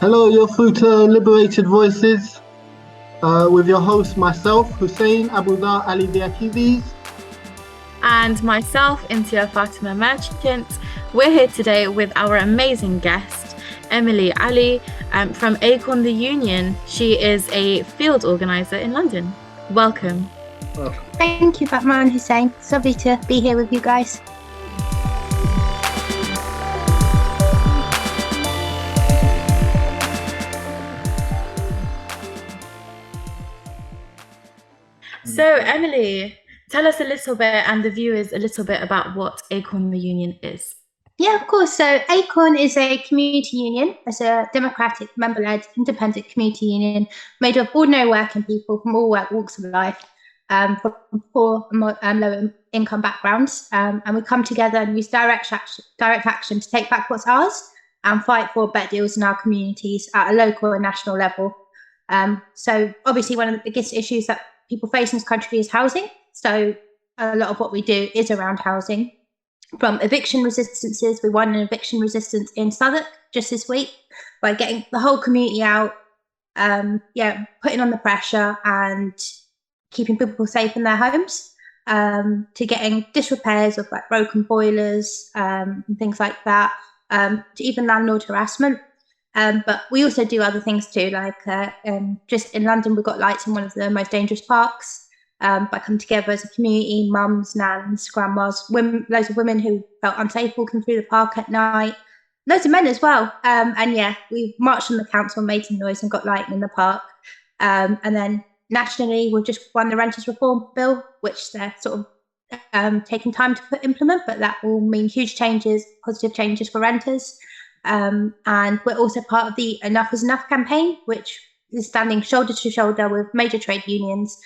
Hello, you're through to Liberated Voices with your host, myself, Hussein Abudar Ali Diakivis. And myself, Intia Fatima Merchant. We're here today with our amazing guest, Emily Ali, from Acorn the Union. She is a field organiser in London. Welcome. Thank you, Fatma and Hussein. It's lovely to be here with you guys. So, Emily, tell us a little bit and the viewers a little bit about what Acorn the Union is. Yeah, of course. So Acorn is a community union. It's a democratic, member-led, independent community union made of ordinary working people from all walks of life, from poor and low-income backgrounds. And we come together and use direct action to take back what's ours and fight for better deals in our communities at a local and national level. So obviously one of the biggest issues that people face in this country is housing. So a lot of what we do is around housing. From eviction resistances, we won an eviction resistance in Southwark just this week by getting the whole community out, putting on the pressure and keeping people safe in their homes, to getting disrepairs of like broken boilers and things like that, to even landlord harassment. But we also do other things too, like just in London, we've got lights in one of the most dangerous parks. By coming together as a community, mums, nans, grandmas, women, loads of women who felt unsafe walking through the park at night, loads of men as well. We marched on the council, made some noise and got lighting in the park. And then nationally, we've just won the Renters Reform Bill, which they're sort of taking time to implement, but that will mean huge changes, positive changes for renters. And we're also part of the Enough is Enough campaign, which is standing shoulder to shoulder with major trade unions,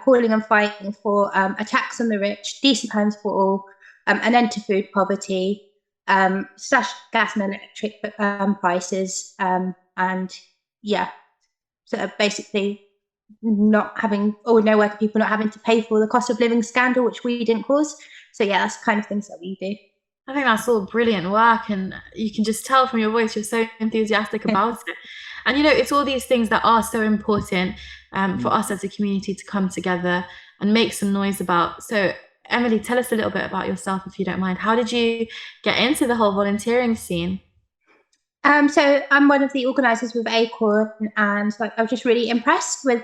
calling and fighting for a tax on the rich, decent homes for all, an end to food poverty, slash gas and electric prices, so basically not having ordinary working people not having to pay for the cost of living scandal, which we didn't cause. So yeah, that's the kind of things that we do. I think that's all brilliant work, and you can just tell from your voice you're so enthusiastic about it. And it's all these things that are so important for us as a community to come together and make some noise about. So Emily, tell us a little bit about yourself, if you don't mind. How did you get into the whole volunteering scene? So I'm one of the organisers with Acorn, and I was just really impressed with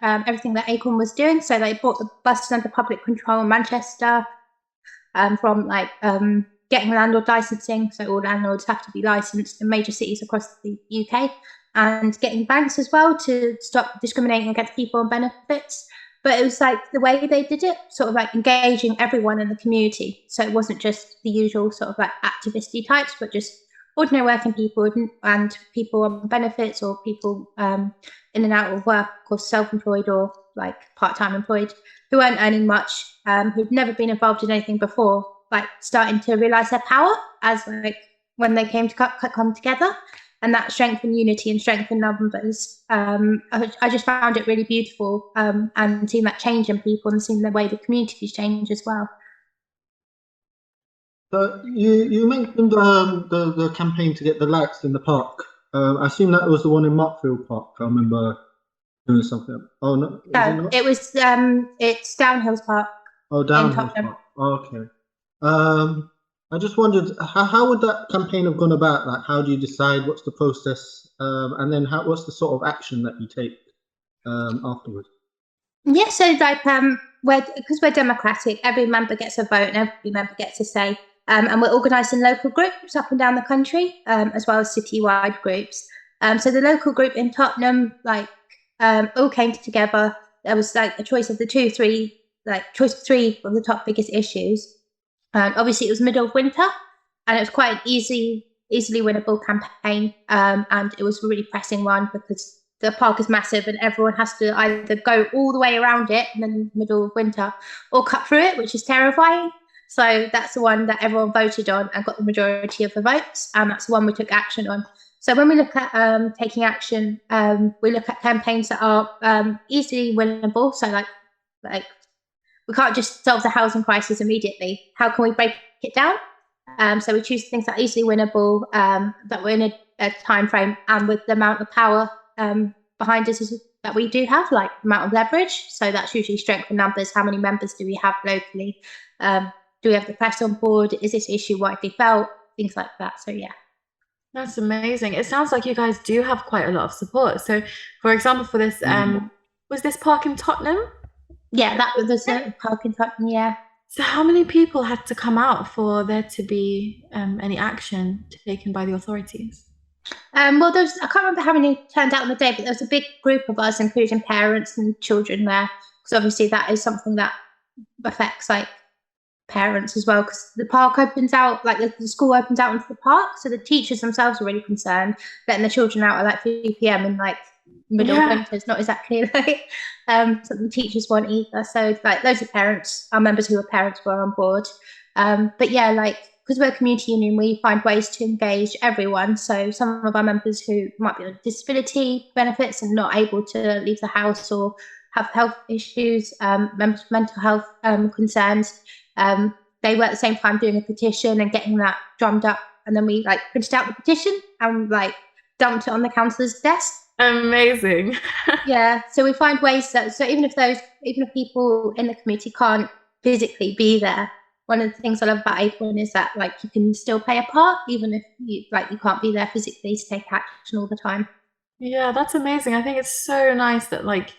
everything that Acorn was doing. So they brought the buses under public control in Manchester, from getting landlord licensing, so all landlords have to be licensed in major cities across the UK, and getting banks as well to stop discriminating against people on benefits. But it was the way they did it, sort of engaging everyone in the community. So it wasn't just the usual sort of activisty types, but just ordinary working people and people on benefits, or people in and out of work, of course, self-employed or part-time employed, who weren't earning much, who'd never been involved in anything before, starting to realise their power as when they came to come together, and that strengthened unity and strengthened numbers. I just found it really beautiful, and seeing that change in people and seeing the way the communities change as well. So you mentioned the campaign to get the lights in the park. I assume that was the one in Markfield Park. I remember doing something. Oh no, it was it's Downhills Park. Oh, Downhills Park. Oh, okay. I just wondered, how would that campaign have gone about? How do you decide? What's the process? And then what's the sort of action that you take afterwards? Yeah, so because we're democratic, every member gets a vote and every member gets a say. And we're organised in local groups up and down the country, as well as city-wide groups. So the local group in Tottenham, all came together. There was a choice of three of the top biggest issues. Obviously, it was middle of winter, and it was quite an easily winnable campaign. And it was a really pressing one because the park is massive and everyone has to either go all the way around it in the middle of winter or cut through it, which is terrifying. So that's the one that everyone voted on and got the majority of the votes, and that's the one we took action on. So when we look at taking action, we look at campaigns that are easily winnable. So we can't just solve the housing crisis immediately. How can we break it down? So we choose things that are easily winnable, that we're in a time frame, and with the amount of power behind us that we do have, like the amount of leverage. So that's usually strength in numbers. How many members do we have locally? Do we have the press on board? Is this issue widely felt? Things like that. So yeah. That's amazing. It sounds like you guys do have quite a lot of support. So, for example, for this, was this park in Tottenham? Yeah, that was a park in Tottenham, yeah. So how many people had to come out for there to be any action taken by the authorities? Well, I can't remember how many turned out on the day, but there was a big group of us, including parents and children there, because obviously that is something that affects like parents as well, because the park opens out, like the school opens out into the park, so the teachers themselves are really concerned letting the children out at like 3 p.m. in like middle of winter. It's not exactly like something teachers want either. So like loads of parents, our members who are parents, were on board. But yeah, like because we're a community union, we find ways to engage everyone. So some of our members who might be on disability benefits and not able to leave the house or have health issues, members with mental health concerns, they were at the same time doing a petition and getting that drummed up, and then we like printed out the petition and like dumped it on the councillor's desk. Amazing. Yeah, so we find ways that, so even if people in the community can't physically be there, one of the things I love about Acorn is that like you can still play a part even if you can't be there physically to take action all the time. Yeah, that's amazing. I think it's so nice that like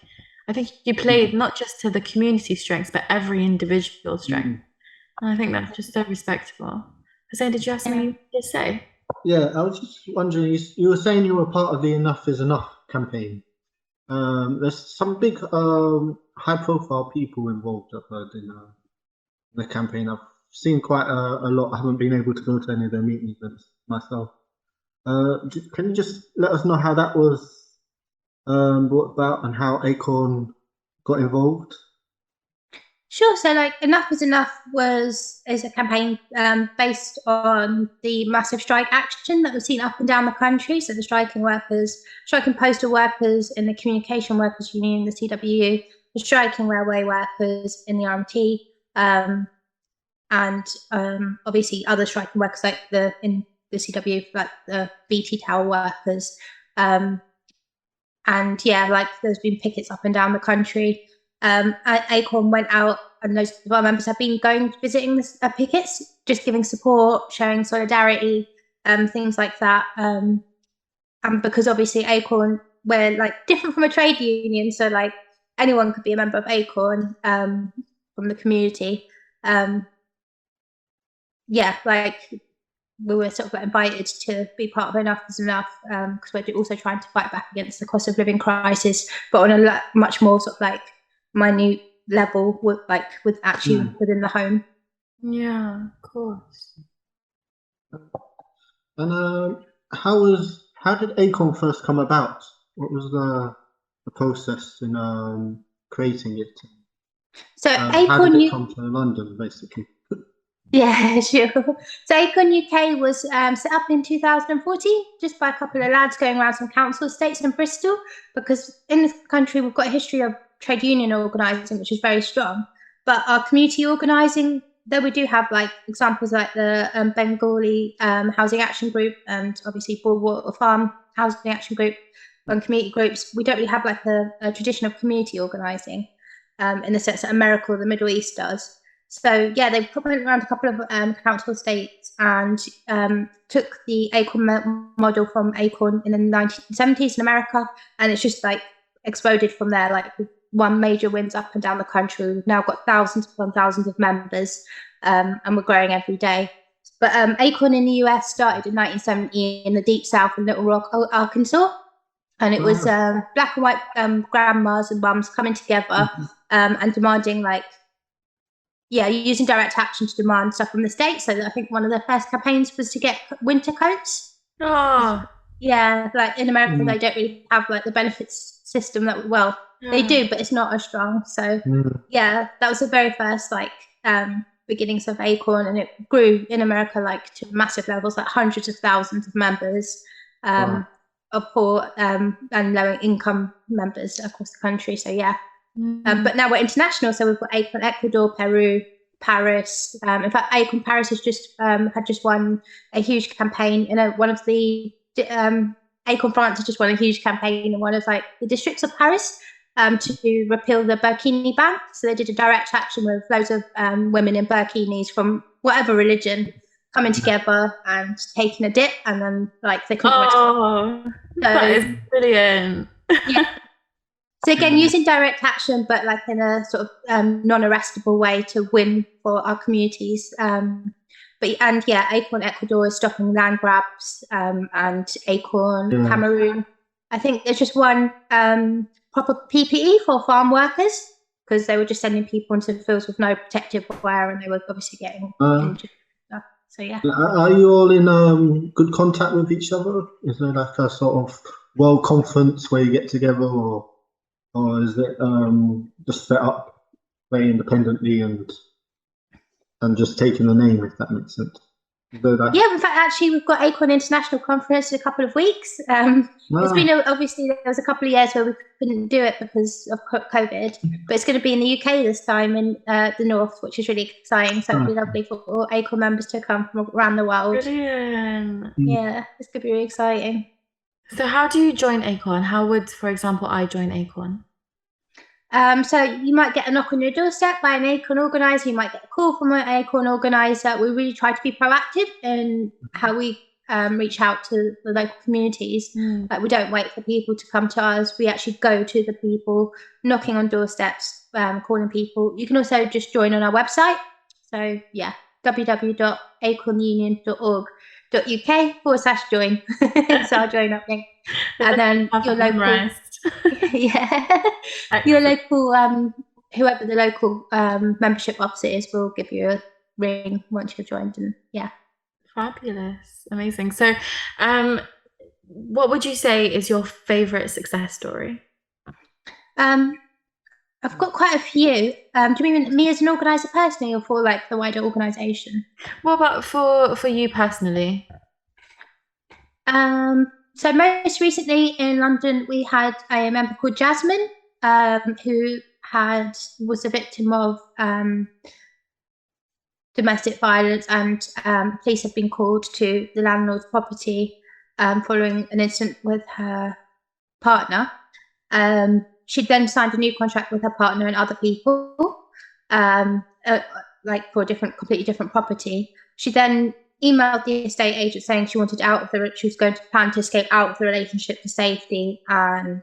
I think you played not just to the community strengths, but every individual strength. And I think that's just so respectable. Hussein, did you have something to say? Yeah, I was just wondering, you were saying you were part of the Enough is Enough campaign. There's some big high-profile people involved, I've heard, in the campaign. I've seen quite a lot. I haven't been able to go to any of their meetings myself. Can you just let us know how that was brought about and how Acorn got involved? Sure. So, like, Enough is Enough is a campaign based on the massive strike action that we've seen up and down the country. So, the striking postal workers in the Communication Workers Union, the CWU, the striking railway workers in the RMT, and obviously other striking workers like in the CWU, like the BT Tower workers. And yeah, like there's been pickets up and down the country. Acorn went out, and most of our members have been visiting the pickets, just giving support, showing solidarity, things like that. And because obviously Acorn, we're like different from a trade union, so like anyone could be a member of Acorn from the community. Yeah, like we were sort of invited to be part of Enough is Enough, because we're also trying to fight back against the cost of living crisis, but on a much more sort of like minute level, with actually within the home. Yeah, of course. And how did Acorn first come about? What was the process in creating it? So Acorn, how did it come to London, basically? Yeah, sure. So Acorn UK was set up in 2014, just by a couple of lads going around some council estates in Bristol, because in this country we've got a history of trade union organising, which is very strong. But our community organising, though we do have like examples like the Bengali Housing Action Group and obviously Broadwater Farm Housing Action Group and community groups, we don't really have like a tradition of community organising in the sense that America or the Middle East does. So yeah, they went around a couple of council estates and took the Acorn model from Acorn in the 1970s in America, and it's just like exploded from there. Like one major wins up and down the country. We've now got thousands upon thousands of members, and we're growing every day. But Acorn in the US started in 1970 in the Deep South in Little Rock, Arkansas, and it was black and white grandmas and mums coming together and demanding using direct action to demand stuff from the state. So I think one of the first campaigns was to get winter coats. Oh. Yeah, like in America, they don't really have like the benefits system that, they do, but it's not as strong. So yeah, that was the very first beginnings of Acorn, and it grew in America like to massive levels, like hundreds of thousands of members of poor and lower income members across the country. So yeah. But now we're international, so we've got Acorn Ecuador, Peru, Paris. In fact, Acorn Paris has just had won a huge campaign in one of the Acorn France has just won a huge campaign in one of like the districts of Paris to repeal the burkini ban. So they did a direct action with loads of women in burkinis from whatever religion coming together and taking a dip, and then like they couldn't. That is brilliant. Yeah. So again, using direct action, but like in a sort of non-arrestable way to win for our communities. Acorn Ecuador is stopping land grabs, and Acorn Cameroon. I think there's just one proper PPE for farm workers, because they were just sending people into the fields with no protective wear, and they were obviously getting injured. So yeah. Are you all in good contact with each other? Is there like a sort of world conference where you get together, or is it just set up very independently and just taking the name, if that makes sense? Yeah, in fact, actually, we've got Acorn International Conference in a couple of weeks. It's been obviously there was a couple of years where we couldn't do it because of COVID, but it's going to be in the UK this time in the north, which is really exciting. So it'll be lovely for all Acorn members to come from around the world. Brilliant. Yeah, it's going to be really exciting. So how do you join Acorn? How would, for example, I join Acorn? So you might get a knock on your doorstep by an Acorn organizer. You might get a call from an Acorn organizer. We really try to be proactive in how we reach out to the local communities. Like, we don't wait for people to come to us. We actually go to the people, knocking on doorsteps, calling people. You can also just join on our website. So yeah, www.acornunion.org.uk/join. It's our join up link. And then your local your local whoever the local membership officer is will give you a ring once you're joined. And fabulous, amazing. So what would you say is your favorite success story? I've got quite a few. Do you mean me as an organizer personally, or for like the wider organization? What about for you personally? So most recently in London, we had a member called Jasmine, who was a victim of domestic violence, and police have been called to the landlord's property following an incident with her partner. She then signed a new contract with her partner and other people, like for a completely different property. She then emailed the estate agent saying she wanted out of she was going to plan to escape out of the relationship for safety, and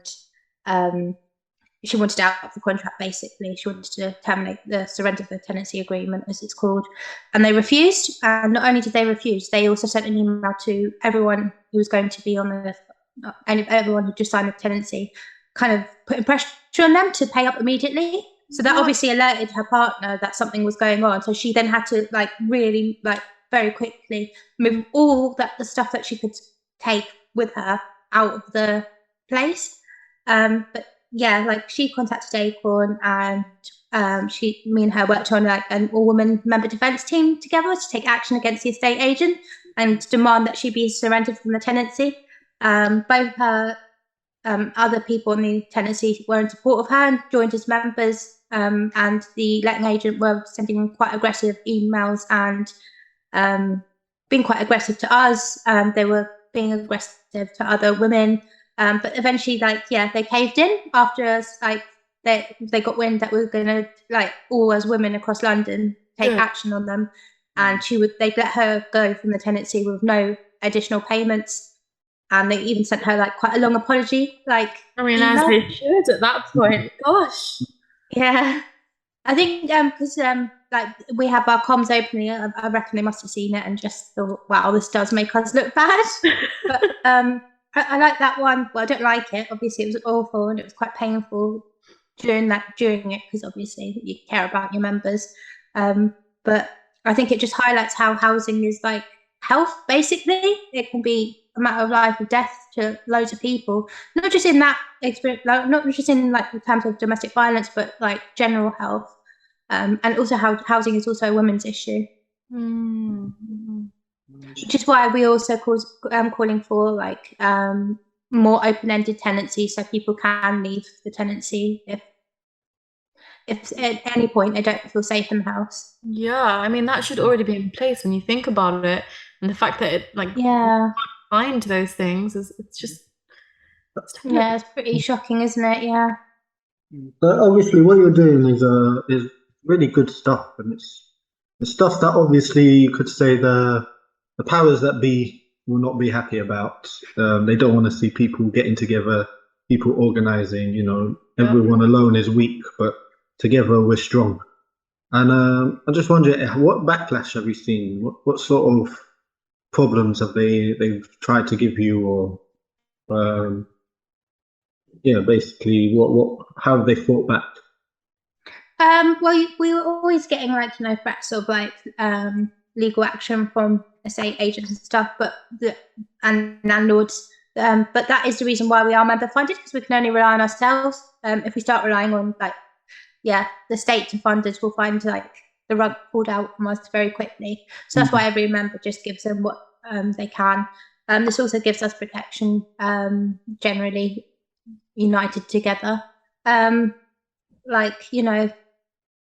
she wanted out of the contract. Basically, she wanted to terminate the surrender of the tenancy agreement, as it's called, and they refused. And not only did they refuse, they also sent an email to everyone who was going to be on everyone who just signed the tenancy, kind of putting pressure on them to pay up immediately. So that obviously alerted her partner that something was going on. So she then had to really very quickly move all the stuff that she could take with her out of the place. But yeah, she contacted Acorn, and me and her worked on an all-woman member defence team together to take action against the estate agent and demand that she be surrendered from the tenancy. Both her other people in the tenancy were in support of her and joined as members, and the letting agent were sending quite aggressive emails and being quite aggressive to us. They were being aggressive to other women, but eventually they caved in after they got wind that we were going to all as women across London take action on them, and they'd let her go from the tenancy with no additional payments. And they even sent her quite a long apology. As they should at that point. Gosh. Yeah. I think because we have our comms openly, I reckon they must have seen it and just thought, wow, this does make us look bad. But I like that one. Well, I don't like it. Obviously, it was awful and it was quite painful during it, because obviously you care about your members. But I think it just highlights how housing is like health, basically. It can be a matter of life or death to loads of people, not just in that experience, not just in terms of domestic violence, but general health, and also how housing is also a women's issue. Which is why we also calling for more open-ended tenancy, so people can leave the tenancy if at any point they don't feel safe in the house. Yeah, that should already be in place when you think about it, and the fact that it behind those things. It's just yeah, it's pretty shocking, isn't it? Yeah. But obviously, what you're doing is really good stuff, and it's stuff that obviously you could say the powers that be will not be happy about. They don't want to see people getting together, people organizing. Everyone alone is weak, but together we're strong. And I just wonder, what backlash have you seen? What sort of problems have they've tried to give you, or basically what how have they fought back? Well, we were always getting threats of legal action from estate agents and stuff, and landlords. But that is the reason why we are member funded, because we can only rely on ourselves. If we start relying on the state to fund us, we'll find the rug pulled out from us very quickly. So that's why every member just gives them what they can. This also gives us protection, generally united together. The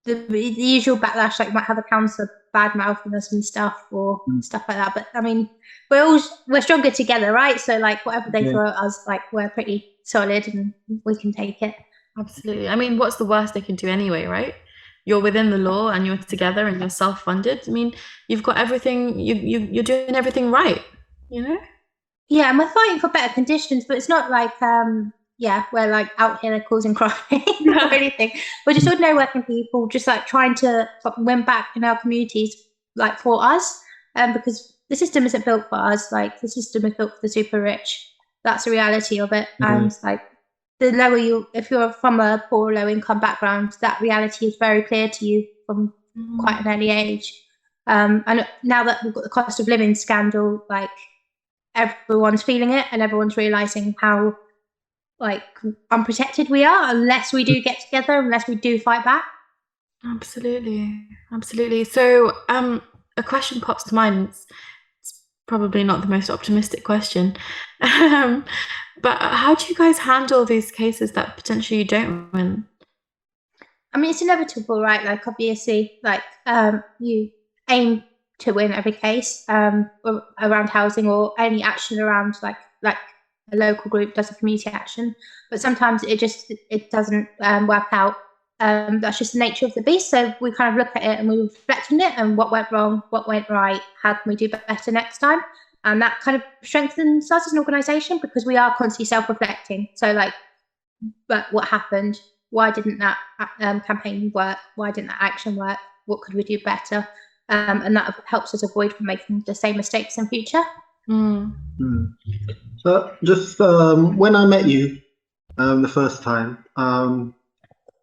usual backlash, might have a councillor bad mouthing us and stuff or stuff like that. But I mean, we're stronger together, right? So whatever they throw at us, we're pretty solid and we can take it. Absolutely. I mean, what's the worst they can do anyway, right? You're within the law and you're together and you're self-funded. I mean, you've got everything. You're doing everything right. Yeah, and we're fighting for better conditions, but it's not we're out here causing crime or anything. We're just ordinary working people, just trying to win back in our communities, for us, because the system isn't built for us. The system is built for the super rich. That's the reality of it. And the lower if you're from a poor, low income background, that reality is very clear to you from quite an early age. And now that we've got the cost of living scandal, everyone's feeling it, and everyone's realizing how unprotected we are unless we do get together, unless we do fight back. Absolutely. So a question pops to mind. It's probably not the most optimistic question, but how do you guys handle these cases that potentially you don't win? I mean, it's inevitable, right? Obviously, you aim to win every case around housing or any action around a local group does a community action, but sometimes it doesn't work out. That's just the nature of the beast. So we kind of look at it and we reflect on it and what went wrong, what went right, how can we do better next time? And that kind of strengthens us as an organisation, because we are constantly self-reflecting. So but what happened? Why didn't that campaign work? Why didn't that action work? What could we do better? And that helps us avoid from making the same mistakes in future. So just when I met you the first time,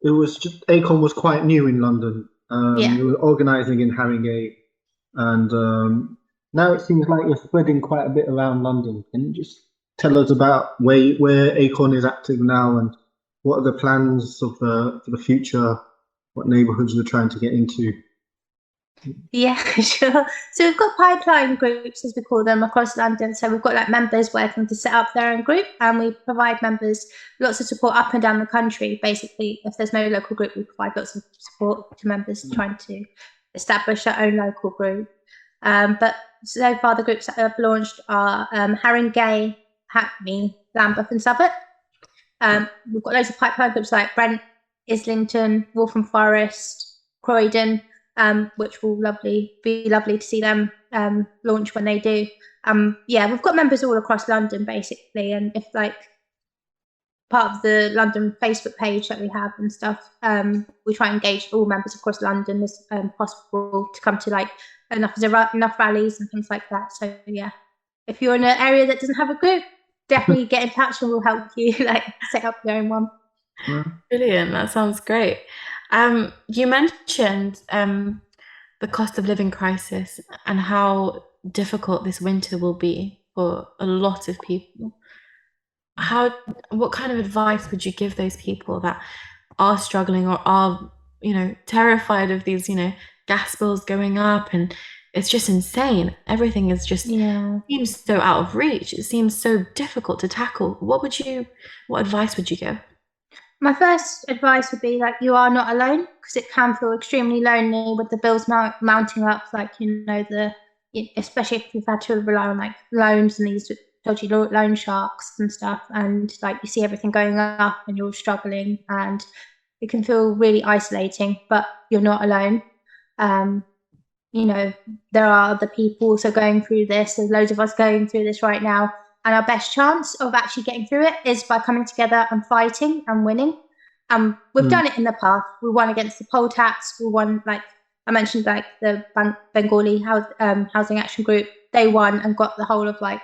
it was just Acorn was quite new in London. You were organising in Haringey, and now it seems like you're spreading quite a bit around London. Can you just tell us about where Acorn is active now, and what are the plans for the future? What neighbourhoods we're trying to get into? Yeah, sure. So we've got pipeline groups, as we call them, across London. So we've got members working to set up their own group, and we provide members lots of support up and down the country. Basically, if there's no local group, we provide lots of support to members trying to establish their own local group. But so far, the groups that have launched are Haringey, Hackney, Lambeth, and Southwark. We've got loads of pipeline groups like Brent, Islington, Waltham Forest, Croydon, which will be lovely to see them launch when they do. We've got members all across London basically, and if part of the London Facebook page that we have and stuff, we try and engage all members across London as possible to come to enough rallies and things like that. So yeah, if you're in an area that doesn't have a group, definitely get in touch and we'll help you set up your own one. Brilliant, that sounds great. You mentioned the cost of living crisis and how difficult this winter will be for a lot of people. What kind of advice would you give those people that are struggling or are terrified of these gas bills going up, and it's just insane? Everything is just seems so out of reach. It seems so difficult to tackle. What advice would you give? My first advice would be you are not alone, because it can feel extremely lonely with the bills mounting up. Especially if you've had to rely on loans and these dodgy loan sharks and stuff, and like you see everything going up and you're struggling, and it can feel really isolating, but you're not alone. You know, there are other people also going through this. There's loads of us going through this right now, and our best chance of actually getting through it is by coming together and fighting and winning. We've done it in the past. We won against the poll tax. We won, like I mentioned, like the Bengali housing action group. They won and got the whole of like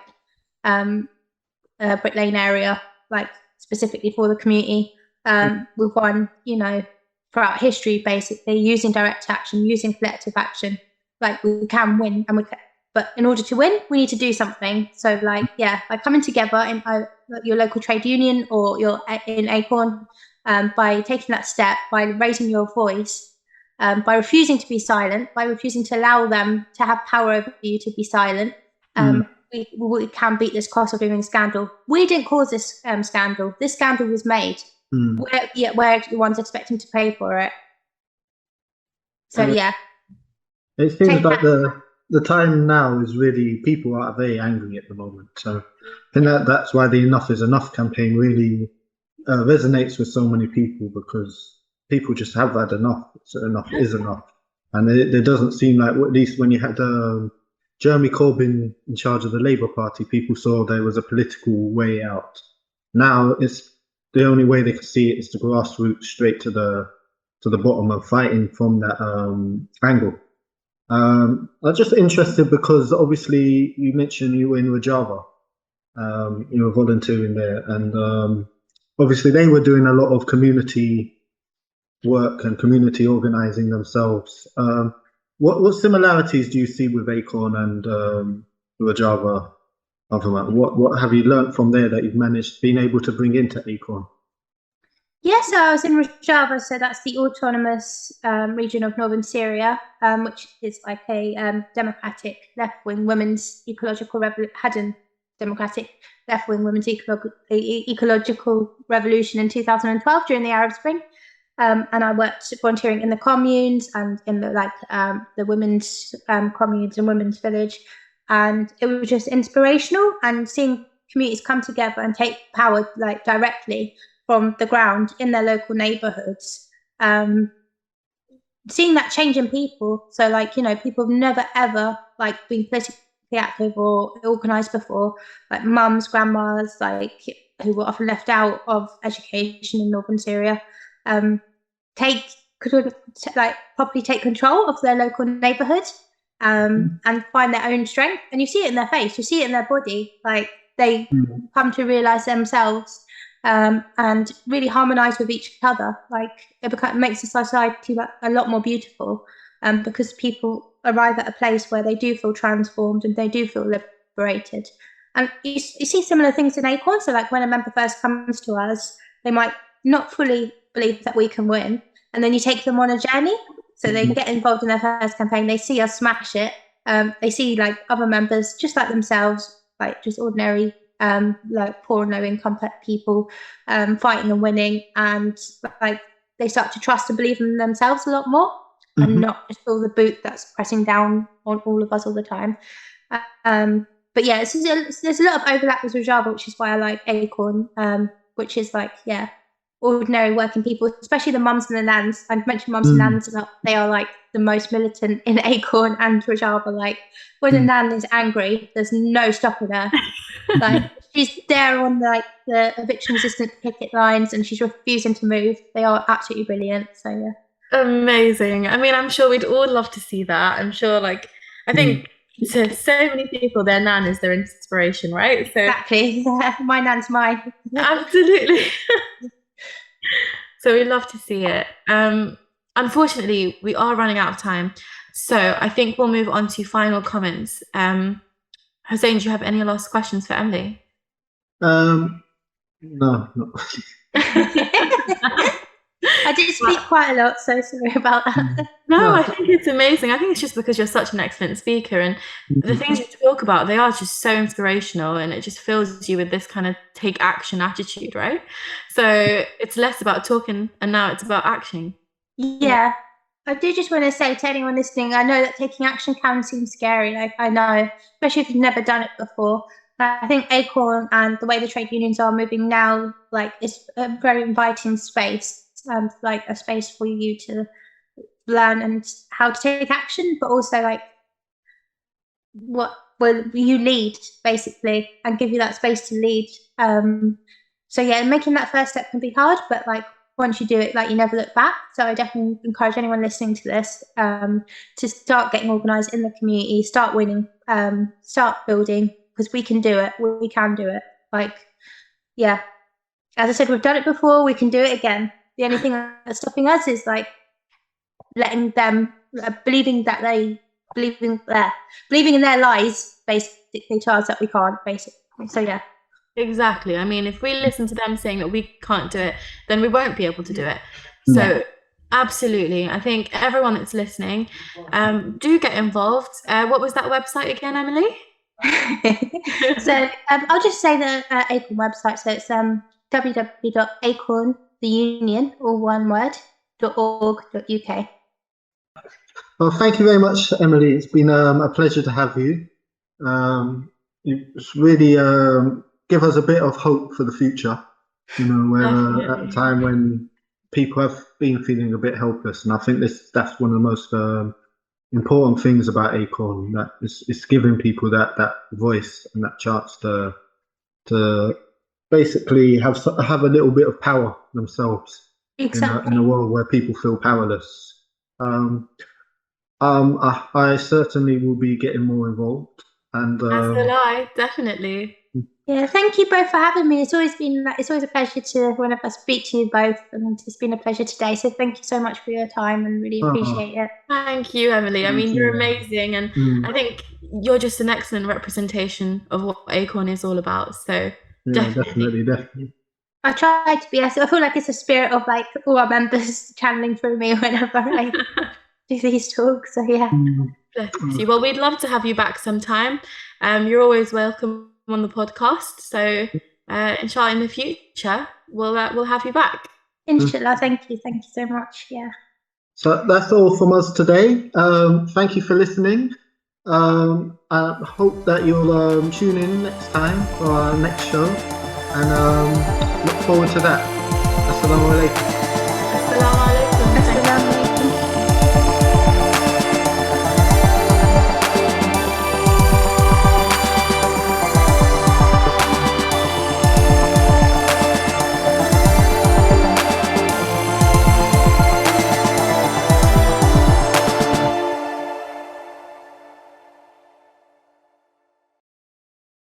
Brick Lane area, like specifically for the community. We've won, you know, throughout history, basically using direct action, using collective action. Like we can win, and but in order to win, we need to do something. So, like, yeah, by coming together in your local trade union or you're in Acorn, by taking that step, by raising your voice, by refusing to be silent, by refusing to allow them to have power over you to be silent, we can beat this cost of living scandal. We didn't cause this scandal. This scandal was made. We're the ones expecting to pay for it. So, yeah. It seems like the time now is really, people are very angry at the moment. So I think that's why the Enough is Enough campaign really resonates with so many people, because people just have had enough. So enough is enough. And it doesn't seem like, at least when you had Jeremy Corbyn in charge of the Labour Party, people saw there was a political way out. Now it's the only way they can see it is the grassroots, straight to the bottom of fighting from that angle. I'm just interested because obviously you mentioned you were in Rojava, you were volunteering there, and obviously they were doing a lot of community work and community organising themselves. What similarities do you see with Acorn and Rojava? What have you learnt from there that you've been able to bring into Acorn? Yes, so I was in Rojava, so that's the autonomous region of northern Syria, which is like a democratic left-wing women's ecological ecological revolution in 2012 during the Arab Spring. And I worked volunteering in the communes and in the women's communes and women's village, and it was just inspirational. And seeing communities come together and take power like directly from the ground in their local neighborhoods, seeing that change in people. So, like, you know, people have never ever like been politically active or organized before, like mums, grandmas, like who were often left out of education in northern Syria, properly take control of their local neighborhood, and find their own strength. And you see it in their face, you see it in their body, like they come to realize themselves, and really harmonize with each other. Like it makes the society a lot more beautiful, because people arrive at a place where they do feel transformed and they do feel liberated. And you see similar things in Acorn. So like when a member first comes to us, they might not fully believe that we can win, and then you take them on a journey. So they get involved in their first campaign, they see us smash it, they see like other members just like themselves, like just ordinary like poor and low income people fighting and winning, and like they start to trust and believe in themselves a lot more, and not just feel the boot that's pressing down on all of us all the time. But yeah, there's a lot of overlap with Rojava, which is why I like Acorn, which is like, yeah, ordinary working people, especially the mums and the nans. I've mentioned mums and nans a lot. They are like the most militant in Acorn and Rojava. Like when a nan is angry, there's no stopping her. Like she's there on like the eviction resistant picket lines, and she's refusing to move. They are absolutely brilliant. So yeah, amazing. I mean, I'm sure we'd all love to see that. I'm sure, like, I think to so many people, their nan is their inspiration, right? So exactly, my nan's mine. Absolutely. So we'd love to see it. Unfortunately, we are running out of time, so I think we'll move on to final comments. Hussein, do you have any last questions for Emily? No. I did speak quite a lot, so sorry about that. No, I think it's amazing. I think it's just because you're such an excellent speaker, and the things you talk about, they are just so inspirational, and it just fills you with this kind of take action attitude, right? So it's less about talking and now it's about acting. Yeah. I do just want to say to anyone listening, I know that taking action can seem scary. Like I know, especially if you've never done it before. I think Acorn and the way the trade unions are moving now, like, it's a very inviting space, like a space for you to learn and how to take action, but also like what will you lead, basically, and give you that space to lead. So yeah, making that first step can be hard, but like once you do it, like, you never look back. So I definitely encourage anyone listening to this to start getting organised in the community, start winning, start building, because we can do it. We can do it. Like, yeah, as I said, we've done it before. We can do it again. The only thing that's stopping us is like letting them believing in their lies, basically, to us that we can't, basically. So yeah. Exactly. I mean, if we listen to them saying that we can't do it, then we won't be able to do it. So absolutely, I think everyone that's listening, do get involved. What was that website again, Emily? So I'll just say the Acorn website. So it's www.acorntheunion, all one word, .org.uk. Well, thank you very much, Emily. It's been a pleasure to have you. It's really give us a bit of hope for the future, you know, where at a time when people have been feeling a bit helpless. And I think that's one of the most important things about Acorn, that it's giving people that voice and that chance to basically have a little bit of power themselves. Exactly. In a world where people feel powerless. I certainly will be getting more involved, and As will I, definitely. Yeah, thank you both for having me. It's always a pleasure to whenever I speak to you both, and it's been a pleasure today. So thank you so much for your time, and really appreciate it. Thank you, Emily. I mean, you're amazing, and I think you're just an excellent representation of what Acorn is all about. So definitely. I try to be. I feel like it's a spirit of like all our members channeling through me whenever I do these talks. So yeah. Bless you. Well, we'd love to have you back sometime. You're always welcome on the podcast. So inshallah, in the future, we'll have you back. Inshallah. Thank you so much. Yeah. So that's all from us today. Thank you for listening. I hope that you'll tune in next time for our next show, and look forward to that. Assalamu alaikum.